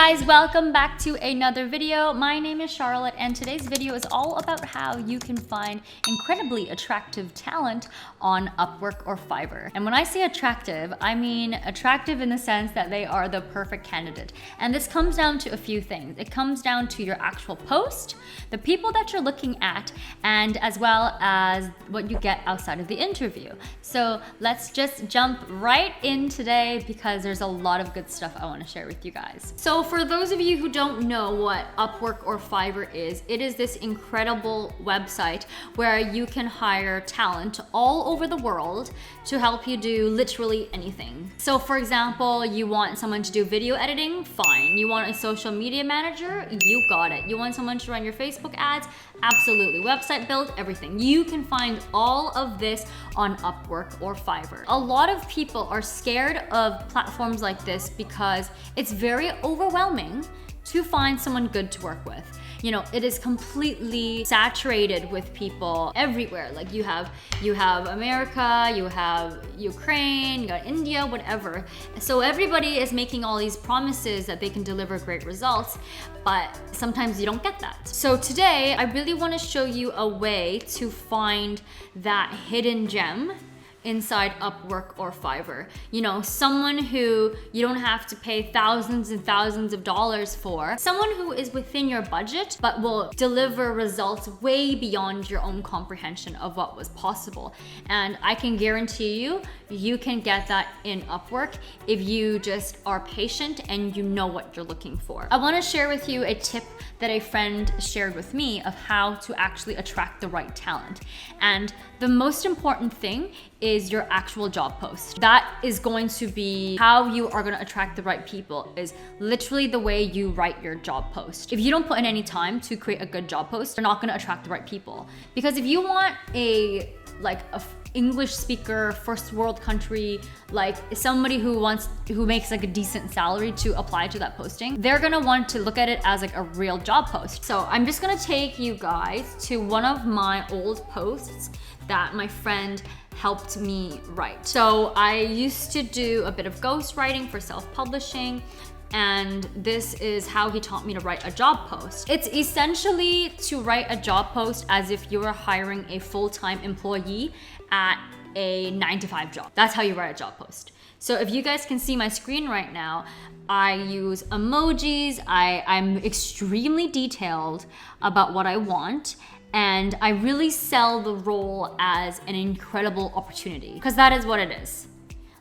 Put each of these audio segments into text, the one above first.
guys, welcome back to another video. My name is Charlotte and today's video is all about how you can find incredibly attractive talent on Upwork or Fiverr. And when I say attractive, I mean attractive in the sense that they are the perfect candidate. And this comes down to a few things. It comes down to your actual post, the people that you're looking at, and as well as what you get outside of the interview. So let's just jump right in today because there's a lot of good stuff I want to share with you guys. So for those of you who don't know what Upwork or Fiverr is, it is this incredible website where you can hire talent all over the world to help you do literally anything. So for example, you want someone to do video editing, fine. You want a social media manager, you got it. You want someone to run your Facebook ads, absolutely. Website build, everything. You can find all of this on Upwork or Fiverr. A lot of people are scared of platforms like this because it's very overwhelming to find someone good to work with. You know, it is completely saturated with people everywhere. Like you have America, you have Ukraine, you got India, whatever. So everybody is making all these promises that they can deliver great results, but sometimes you don't get that. So today, I really want to show you a way to find that hidden gem inside Upwork or Fiverr. You know, someone who you don't have to pay thousands and thousands of dollars for, someone who is within your budget but will deliver results way beyond your own comprehension of what was possible. And I can guarantee you, you can get that in Upwork if you just are patient and you know what you're looking for. I want to share with you a tip that a friend shared with me of how to actually attract the right talent. And the most important thing is your actual job post. That is going to be how you are going to attract the right people, is literally the way you write your job post. If you don't put in any time to create a good job post, you're not going to attract the right people. Because if you want a English speaker, first world country, like somebody who makes like a decent salary to apply to that posting, they're gonna want to look at it as like a real job post. So I'm just gonna take you guys to one of my old posts that my friend helped me write. So I used to do a bit of ghostwriting for self-publishing, and this is how he taught me to write a job post. It's essentially to write a job post as if you were hiring a full-time employee at a 9-to-5 job. That's how you write a job post. So if you guys can see my screen right now, I use emojis, I'm extremely detailed about what I want, and I really sell the role as an incredible opportunity, because that is what it is.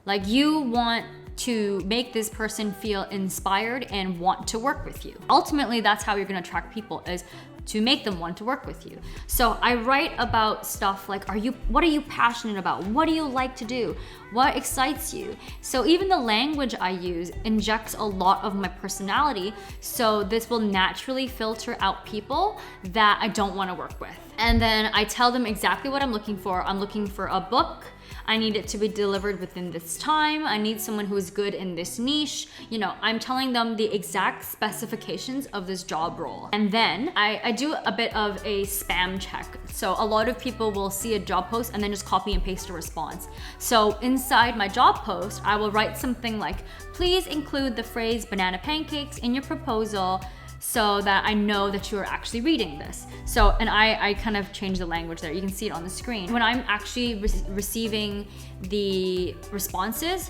Like, you want to make this person feel inspired and want to work with you. Ultimately, that's how you're gonna attract people, is to make them want to work with you. So I write about stuff like, what are you passionate about? What do you like to do? What excites you? So even the language I use injects a lot of my personality, so this will naturally filter out people that I don't want to work with. And then I tell them exactly what I'm looking for. I'm looking for a book. I need it to be delivered within this time. I need someone who is good in this niche. You know, I'm telling them the exact specifications of this job role. And then I do a bit of a spam check. So a lot of people will see a job post and then just copy and paste a response. So inside my job post, I will write something like, please include the phrase banana pancakes in your proposal, so that I know that you are actually reading this. So, and I kind of change the language there. You can see it on the screen. When I'm actually receiving the responses,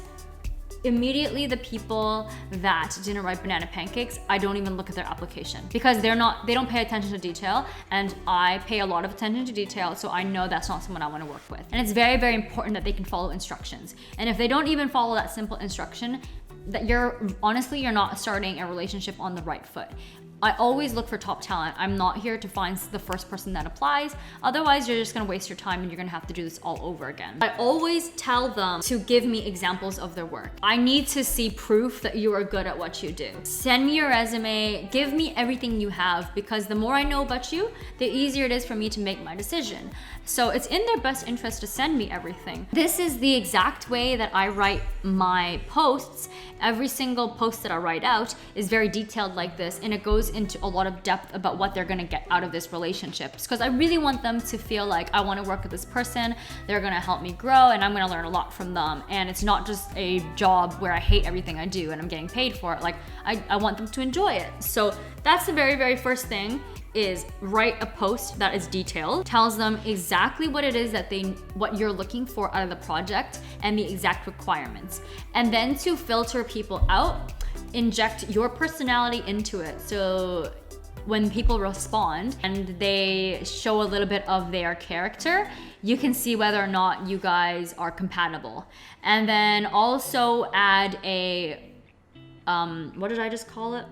immediately the people that didn't write banana pancakes, I don't even look at their application, because they don't pay attention to detail, and I pay a lot of attention to detail, so I know that's not someone I want to work with. And it's very, very important that they can follow instructions. And if they don't even follow that simple instruction, that you're not starting a relationship on the right foot. I always look for top talent. I'm not here to find the first person that applies. Otherwise, you're just gonna waste your time and you're gonna have to do this all over again. I always tell them to give me examples of their work. I need to see proof that you are good at what you do. Send me your resume, give me everything you have, because the more I know about you, the easier it is for me to make my decision. So it's in their best interest to send me everything. This is the exact way that I write my posts. Every single post that I write out is very detailed like this, and it goes into a lot of depth about what they're gonna get out of this relationship. Because I really want them to feel like I wanna work with this person, they're gonna help me grow, and I'm gonna learn a lot from them. And it's not just a job where I hate everything I do and I'm getting paid for it. Like, I want them to enjoy it. So that's the very, very first thing, is write a post that is detailed, tells them exactly what it is that what you're looking for out of the project and the exact requirements. And then to filter people out, inject your personality into it. So when people respond and they show a little bit of their character, you can see whether or not you guys are compatible. And then also add a, what did I just call it?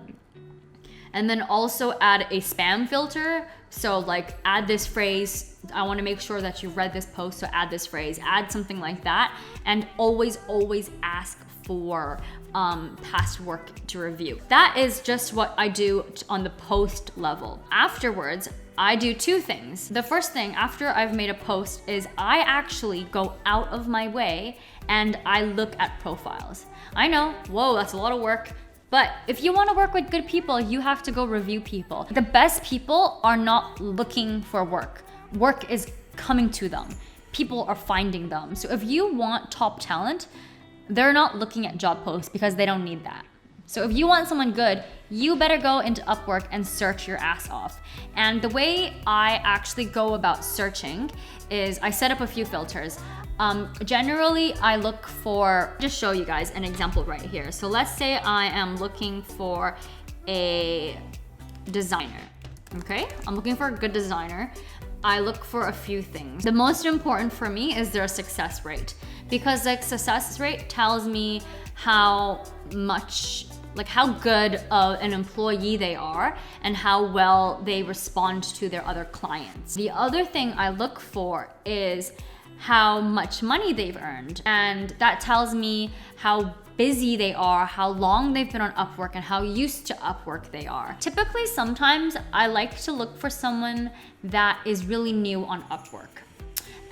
And then also add a spam filter. So like add this phrase, I wanna make sure that you read this post, so add this phrase, add something like that. And always ask for past work to review. That is just what I do on the post level. Afterwards, I do two things. The first thing after I've made a post is I actually go out of my way and I look at profiles. I know, whoa, that's a lot of work. But if you want to work with good people, you have to go review people. The best people are not looking for work. Work is coming to them. People are finding them. So if you want top talent, they're not looking at job posts because they don't need that. So if you want someone good, you better go into Upwork and search your ass off. And the way I actually go about searching is I set up a few filters. Generally, I look for, just show you guys an example right here. So let's say I am looking for a designer, okay? I'm looking for a good designer. I look for a few things. The most important for me is their success rate, because the success rate tells me how much, like how good of an employee they are and how well they respond to their other clients. The other thing I look for is how much money they've earned. And that tells me how busy they are, how long they've been on Upwork, and how used to Upwork they are. Typically, sometimes I like to look for someone that is really new on Upwork.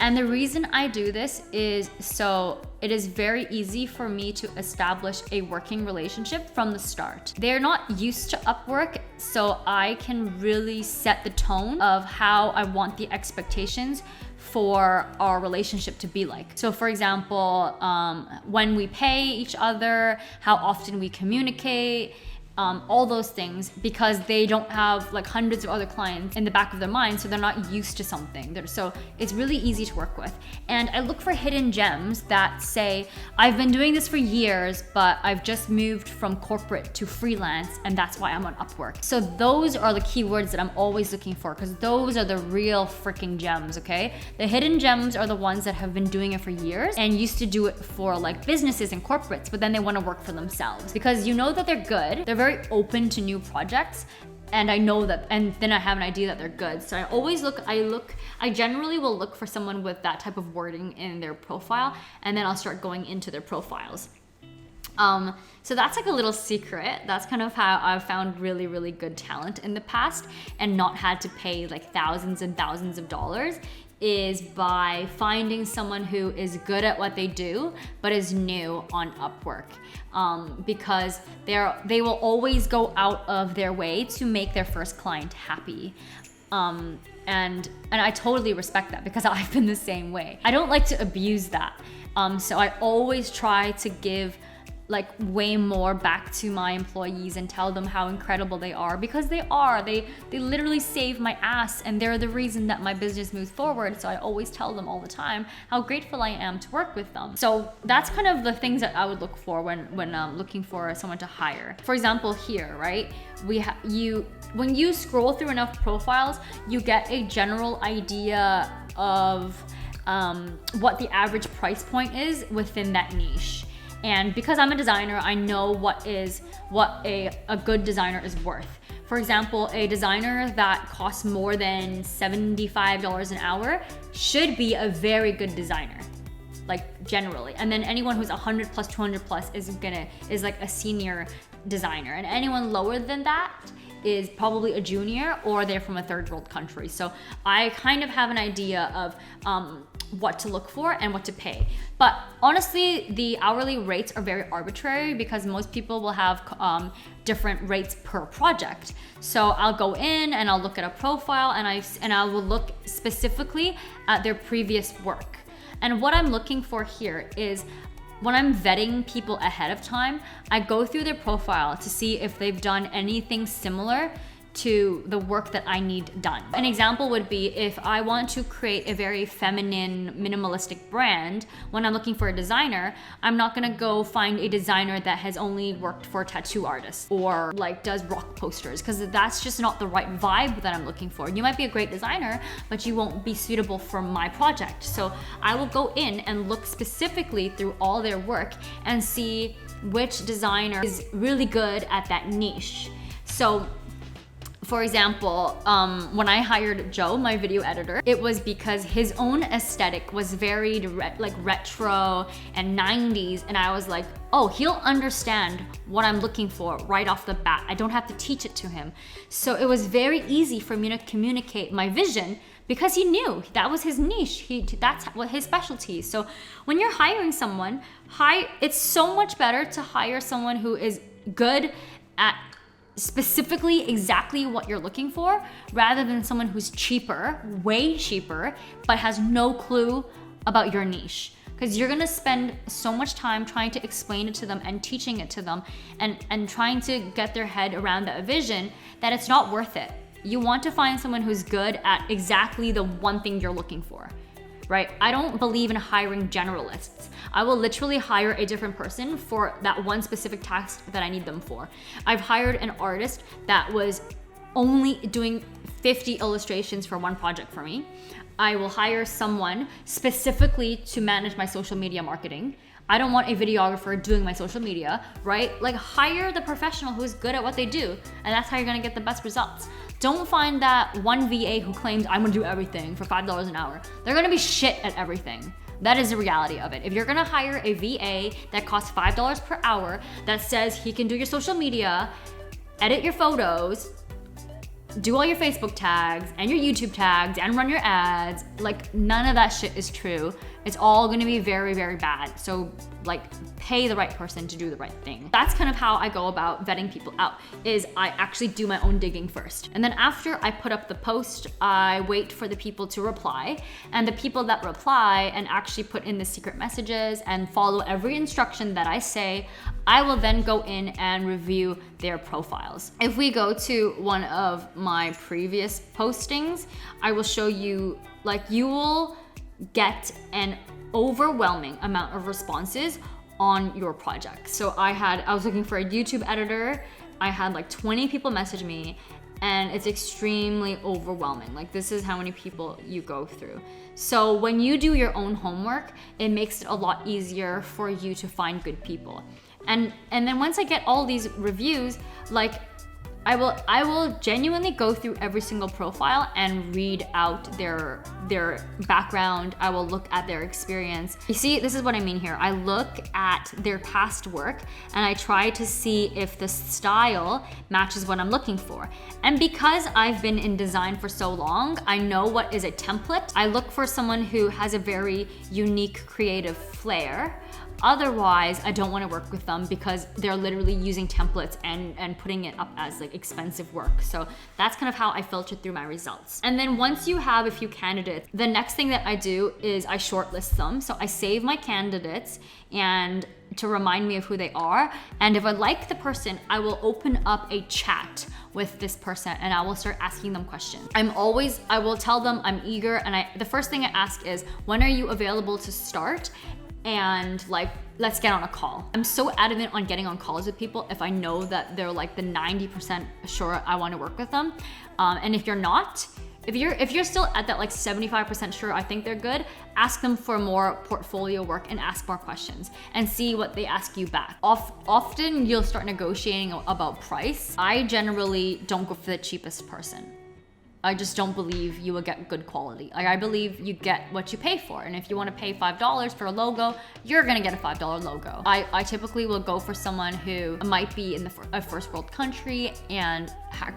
And the reason I do this is so it is very easy for me to establish a working relationship from the start. They're not used to Upwork, so I can really set the tone of how I want the expectations for our relationship to be like. So for example, when we pay each other, how often we communicate, all those things, because they don't have like hundreds of other clients in the back of their mind, so they're not used to something. So it's really easy to work with. And I look for hidden gems that say, I've been doing this for years, but I've just moved from corporate to freelance, and that's why I'm on Upwork. So those are the keywords that I'm always looking for, because those are the real freaking gems, okay? The hidden gems are the ones that have been doing it for years and used to do it for like businesses and corporates, but then they want to work for themselves because you know that they're good, they're very open to new projects, and I know that, and then I have an idea that they're good. So I always I generally will look for someone with that type of wording in their profile, and then I'll start going into their profiles. So that's like a little secret. That's kind of how I've found really, really good talent in the past and not had to pay like thousands and thousands of dollars, is by finding someone who is good at what they do but is new on Upwork, because they will always go out of their way to make their first client happy. And I totally respect that because I've been the same way. I don't like to abuse that. So I always try to give like way more back to my employees and tell them how incredible they are, because they are. They literally save my ass, and they're the reason that my business moves forward. So I always tell them all the time how grateful I am to work with them. So that's kind of the things that I would look for when looking for someone to hire. For example, here, right? When you scroll through enough profiles, you get a general idea of what the average price point is within that niche. And because I'm a designer, I know what a good designer is worth. For example, a designer that costs more than $75 an hour should be a very good designer, like generally. And then anyone who's 100 plus, 200 plus is like a senior designer. And anyone lower than that is probably a junior or they're from a third world country. So I kind of have an idea of what to look for and what to pay. But honestly, the hourly rates are very arbitrary because most people will have different rates per project. So I'll go in and I'll look at a profile and I will look specifically at their previous work. And what I'm looking for here is when I'm vetting people ahead of time, I go through their profile to see if they've done anything similar to the work that I need done. An example would be if I want to create a very feminine, minimalistic brand, when I'm looking for a designer, I'm not gonna go find a designer that has only worked for tattoo artists or like does rock posters, because that's just not the right vibe that I'm looking for. You might be a great designer, but you won't be suitable for my project. So I will go in and look specifically through all their work and see which designer is really good at that niche. So for example, when I hired Joe, my video editor, it was because his own aesthetic was very like retro and 90s. And I was like, oh, he'll understand what I'm looking for right off the bat. I don't have to teach it to him. So it was very easy for me to communicate my vision because he knew that was his niche. That's what his specialty is. So when you're hiring someone, it's so much better to hire someone who is good at specifically exactly what you're looking for, rather than someone who's cheaper, way cheaper, but has no clue about your niche. Because you're gonna spend so much time trying to explain it to them and teaching it to them and trying to get their head around that vision that it's not worth it. You want to find someone who's good at exactly the one thing you're looking for, right? I don't believe in hiring generalists. I will literally hire a different person for that one specific task that I need them for. I've hired an artist that was only doing 50 illustrations for one project for me. I will hire someone specifically to manage my social media marketing. I don't want a videographer doing my social media, right? Like, hire the professional who is good at what they do, and that's how you're gonna get the best results. Don't find that one VA who claims I'm gonna do everything for $5 an hour. They're gonna be shit at everything. That is the reality of it. If you're gonna hire a VA that costs $5 per hour, that says he can do your social media, edit your photos, do all your Facebook tags and your YouTube tags and run your ads, like, none of that shit is true. It's all gonna be very, very bad. So like, pay the right person to do the right thing. That's kind of how I go about vetting people out, is I actually do my own digging first. And then after I put up the post, I wait for the people to reply. And the people that reply and actually put in the secret messages and follow every instruction that I say, I will then go in and review their profiles. If we go to one of my previous postings, I will show you, like, you will get an overwhelming amount of responses on your project. So I was looking for a YouTube editor. I had like 20 people message me, and it's extremely overwhelming. Like, this is how many people you go through. So when you do your own homework, it makes it a lot easier for you to find good people. And then once I get all these reviews, like, I will genuinely go through every single profile and read out their background. I will look at their experience. You see, this is what I mean here. I look at their past work and I try to see if the style matches what I'm looking for. And because I've been in design for so long, I know what is a template. I look for someone who has a very unique creative flair. Otherwise, I don't want to work with them because they're literally using templates and putting it up as like expensive work. So that's kind of how I filter through my results. And then once you have a few candidates, the next thing that I do is I shortlist them. So I save my candidates and to remind me of who they are. And if I like the person, I will open up a chat with this person and I will start asking them questions. I will tell them I'm eager, and the first thing I ask is, when are you available to start? And like, let's get on a call. I'm so adamant on getting on calls with people if I know that they're like the 90% sure I want to work with them. And if you're not, if you're still at that like 75% sure I think they're good, ask them for more portfolio work and ask more questions and see what they ask you back. Often you'll start negotiating about price. I generally don't go for the cheapest person. I just don't believe you will get good quality. Like, I believe you get what you pay for. And if you want to pay $5 for a logo, you're going to get a $5 logo. I typically will go for someone who might be in a first world country and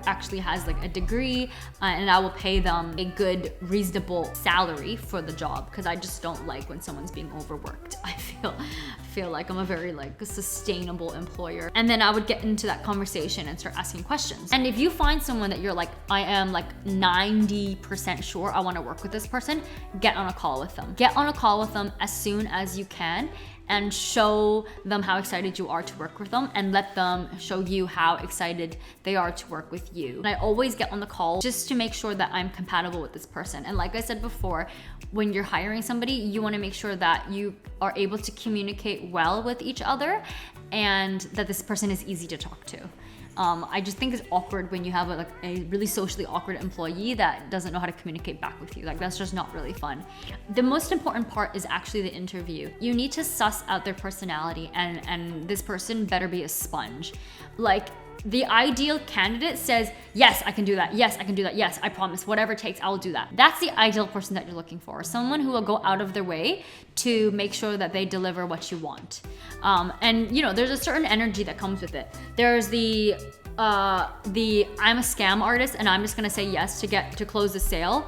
actually has like a degree, and I will pay them a good, reasonable salary for the job, because I just don't like when someone's being overworked. I feel like I'm a very like sustainable employer. And then I would get into that conversation and start asking questions. And if you find someone that you're like, I am like 90% sure I want to work with this person, get on a call with them. Get on a call with them as soon as you can and show them how excited you are to work with them, and let them show you how excited they are to work with you. And I always get on the call just to make sure that I'm compatible with this person. And like I said before, when you're hiring somebody, you want to make sure that you are able to communicate well with each other and that this person is easy to talk to. I just think it's awkward when you have a really socially awkward employee that doesn't know how to communicate back with you. Like, that's just not really fun. The most important part is actually the interview. You need to suss out their personality, and this person better be a sponge. Like, the ideal candidate says, yes, I can do that. Yes, I can do that. Yes, I promise. Whatever it takes, I will do that. That's the ideal person that you're looking for. Someone who will go out of their way to make sure that they deliver what you want. And you know, there's a certain energy that comes with it. There's the I'm a scam artist and I'm just gonna say yes to close the sale,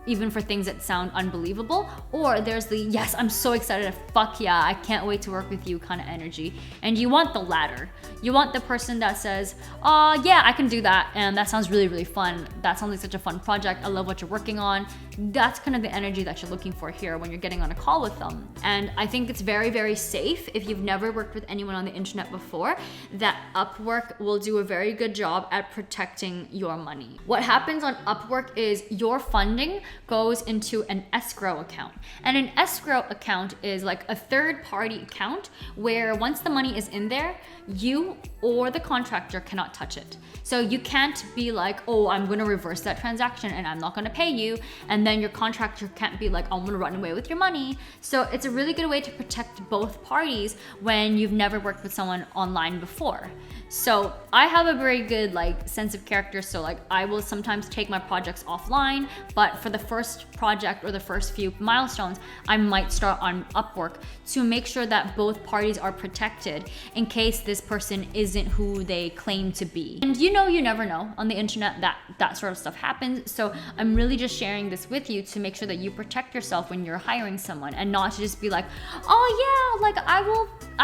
even for things that sound unbelievable. Or there's the, yes, I'm so excited, fuck yeah, I can't wait to work with you kind of energy. And you want the latter. You want the person that says, yeah, I can do that, and that sounds really, really fun. That sounds like such a fun project. I love what you're working on. That's kind of the energy that you're looking for here when you're getting on a call with them. And I think it's very, very safe, if you've never worked with anyone on the internet before, that Upwork will do a very good job at protecting your money. What happens on Upwork is your funding goes into an escrow account. And an escrow account is like a third-party account where once the money is in there, you or the contractor cannot touch it. So you can't be like, oh, I'm gonna reverse that transaction and I'm not gonna pay you. And then your contractor can't be like, I'm gonna run away with your money. So it's a really good way to protect both parties when you've never worked with someone online before. So I have a very good like sense of character. So like I will sometimes take my projects offline, but for the first project or the first few milestones, I might start on Upwork to make sure that both parties are protected in case this person isn't who they claim to be. And you never know on the internet that sort of stuff happens. So I'm really just sharing this with you to make sure that you protect yourself when you're hiring someone, and not to just be like, oh yeah, like I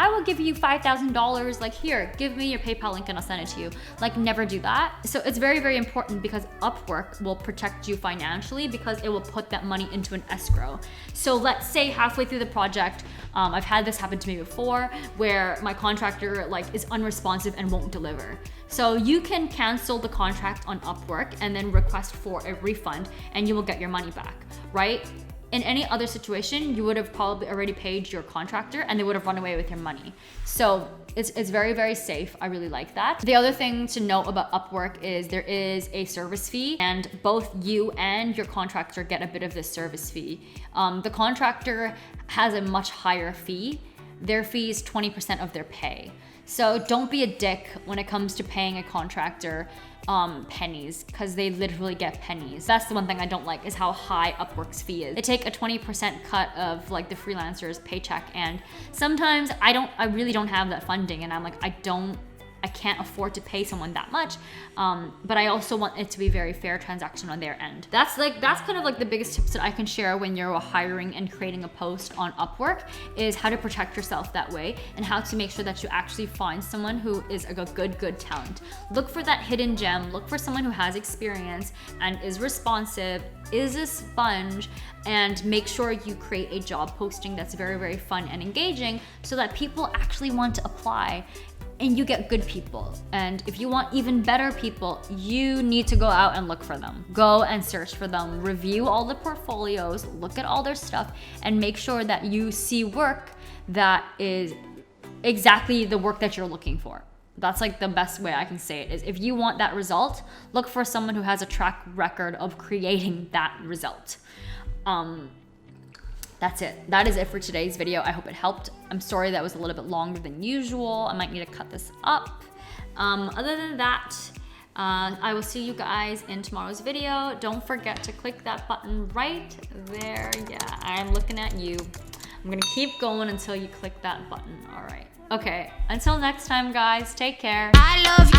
will give you $5,000, like here, give me your PayPal link and I'll send it to you. Like, never do that. So it's very, very important, because Upwork will protect you financially because it will put that money into an escrow. So let's say halfway through the project, I've had this happen to me before, where my contractor like is unresponsive and won't deliver. So you can cancel the contract on Upwork and then request for a refund, and you will get your money back, right? In any other situation, you would have probably already paid your contractor and they would have run away with your money. So it's very, very safe. I really like that. The other thing to note about Upwork is there is a service fee, and both you and your contractor get a bit of this service fee. The contractor has a much higher fee. Their fee is 20% of their pay. So don't be a dick when it comes to paying a contractor pennies, because they literally get pennies. That's the one thing I don't like, is how high Upwork's fee is. They take a 20% cut of like the freelancer's paycheck, and sometimes I really don't have that funding, and I'm like, I can't afford to pay someone that much, but I also want it to be a very fair transaction on their end. That's kind of like the biggest tips that I can share when you're hiring and creating a post on Upwork, is how to protect yourself that way, and how to make sure that you actually find someone who is a good talent. Look for that hidden gem. Look for someone who has experience and is responsive, is a sponge, and make sure you create a job posting that's very, very fun and engaging, so that people actually want to apply. And you get good people. And if you want even better people, you need to go out and look for them. Go and search for them, review all the portfolios, look at all their stuff, and make sure that you see work that is exactly the work that you're looking for. That's like the best way I can say it, is if you want that result, look for someone who has a track record of creating that result. That's it. That is it for today's video. I hope it helped. I'm sorry that was a little bit longer than usual. I might need to cut this up. Other than that, I will see you guys in tomorrow's video. Don't forget to click that button right there. Yeah, I'm looking at you. I'm gonna keep going until you click that button. All right. Okay, until next time, guys, take care. I love